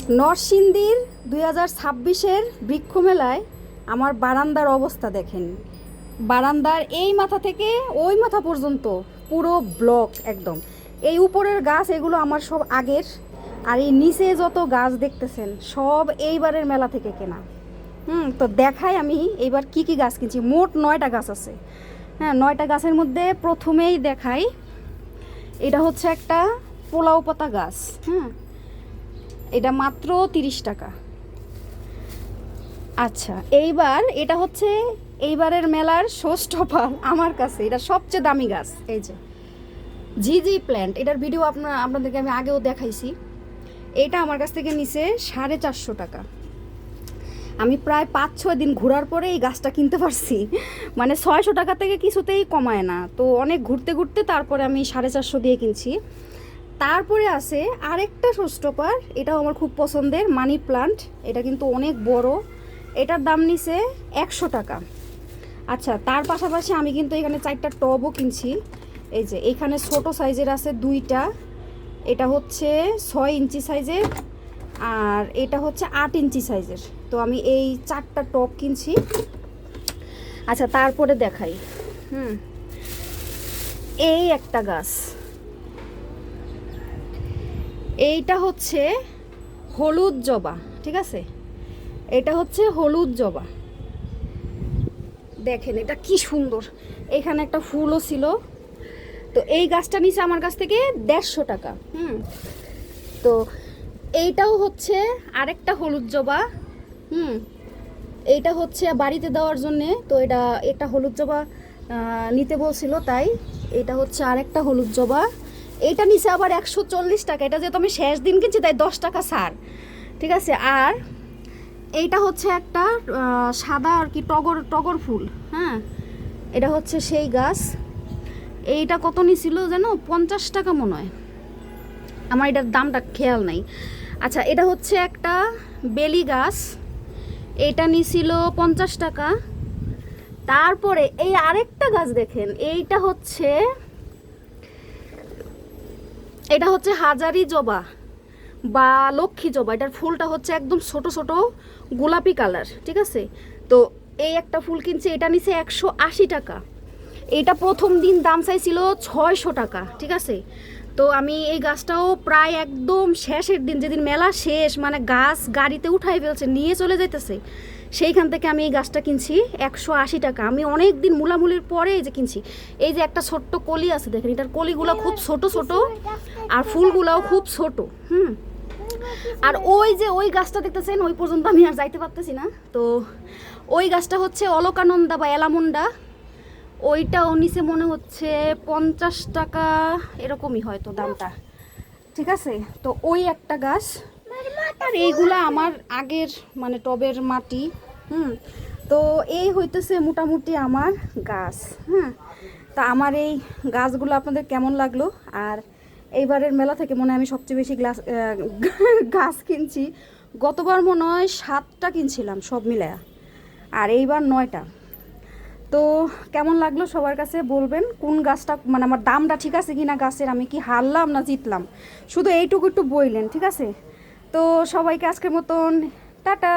নরসিংদীর 2026-এর বৃক্ষ মেলায় আমার বারান্দার অবস্থা দেখেন। বারান্দার এই মাথা থেকে ওই মাথা পর্যন্ত পুরো ব্লক একদম। এই উপরের গাছ এগুলো আমার সব আগের, আর এই নিচে যত গাছ দেখতেছেন সব এইবারের মেলা থেকে কেনা। তো দেখাই আমি এইবার কি কি গাছ কিনছি। মোট 9টা গাছ আছে। হ্যাঁ, 9টা গাছের মধ্যে প্রথমেই দেখাই, এটা হচ্ছে একটা পোলাও পাতা গাছ। হ্যাঁ, এটা মাত্র 30 টাকা। আচ্ছা, এইবার এটা হচ্ছে এইবারের মেলার শো স্টপার আমার কাছে, এটা সবচেয়ে দামি গাছ। এই যে জিজি প্ল্যান্ট, এটার ভিডিও আপনাদেরকে আমি আগেও দেখাইছি। এটা আমার কাছ থেকে নিছে 450 টাকা। আমি প্রায় 5-6 দিন ঘোরার পরে এই গাছটা কিনতে পারছি। মানে 600 টাকা থেকে কিছুতেই কমায় না, তো অনেক ঘুরতে ঘুরতে তারপরে আমি 450 দিয়ে কিনছি। তারপরে আছে আরেকটা শো স্টপার, এটাও আমার খুব পছন্দের, মানি প্লান্ট। এটা কিন্তু অনেক বড়, এটার দাম নিছে 100 টাকা। আচ্ছা, তার পাশাপাশি আমি কিন্তু এখানে 4টা টবও কিনছি। এই যে এখানে ছোট সাইজের আছে 2টা, এটা হচ্ছে 6 ইঞ্চি সাইজের, আর এটা হচ্ছে 8 ইঞ্চি সাইজের। তো আমি এই 4টা টব কিনছি। আচ্ছা, তারপরে দেখাই। এই একটা গাছ, এইটা হচ্ছে হলুদ জবা। ঠিক আছে, এটা হচ্ছে হলুদ জবা। দেখেন এটা কি সুন্দর, এখানে একটা ফুলও ছিল। তো এই গাছটা নিচে আমার কাছ থেকে 150 টাকা। তো এইটাও হচ্ছে আরেকটা হলুদ জবা। এইটা হচ্ছে বাড়িতে দেওয়ার জন্যে, তো এটা হলুদ জবা নিতে বলছিল, তাই এটা হচ্ছে আরেকটা হলুদ জবা। এইটা নিচে আবার 140 টাকা। এটা যেহেতু আমি শেষ দিন কিনছি তাই 10 টাকা ছাড়। ঠিক আছে, আর এইটা হচ্ছে একটা সাদা আর কি টগর ফুল। হ্যাঁ, এটা হচ্ছে সেই গাছ। এইটা কত নিছিল যেন, 50 টাকা মনে হয়, আমার এটার দামটা খেয়াল নাই। আচ্ছা, এটা হচ্ছে একটা বেলি গাছ, এটা নিছিল 50 টাকা। তারপরে এই আরেকটা গাছ দেখেন, এটা হচ্ছে হাজারি জবা বা লক্ষ্মী জবা। এটার ফুলটা হচ্ছে একদম ছোট ছোট গোলাপি কালার। ঠিক আছে, তো এই একটা ফুল কিনছে, এটা নিচে 180 টাকা। এটা প্রথম দিন দাম চাইছিল 600 টাকা। ঠিক আছে, তো আমি এই গাছটাও প্রায় একদম শেষের দিন, যেদিন মেলা শেষ, মানে গাছ গাড়িতে উঠাই ফেলছে, নিয়ে চলে যাইতেছে, সেইখান থেকে আমি এই গাছটা কিনছি 180 টাকা। আমি অনেক দিন মুলামুলির পরে এই যে কিনছি। এই যে একটা ছোট্ট কলি আছে, দেখেন এটার কলিগুলো খুব ছোট ছোট, আর ফুলগুলাও খুব ছোট। আর ওই যে ওই গাছটা দেখতেছেন, ওই পর্যন্ত আমি আর যাইতে পারতেছি না। তো ওই গাছটা হচ্ছে অলকানন্দা বা এলামুন্ডা। ওইটাও নিচে মনে হচ্ছে 50 টাকা এরকমই হয়তো দামটা। ঠিক আছে, তো ওই একটা গাছ। আর এইগুলা আমার আগের মানে টবের মাটি। তো এই হইতেছে মোটামুটি আমার গাছ। তা আমার এই গাছগুলো আপনাদের কেমন লাগলো? আর এইবারের মেলা থেকে মনে হয় আমি সবচেয়ে বেশি গাছ কিনছি। গতবার মনে হয় 7টা কিনছিলাম সব মিলায়া, আর এইবার 9টা। তো কেমন লাগলো সবার কাছে বলবেন, কোন গাছটা মানে আমার দামটা ঠিক আছে কি না গাছের, আমি কি হারলাম না জিতলাম, শুধু এইটুকু একটু বললেন। ঠিক আছে, তো সবাইকে আজকের মতন টাটা।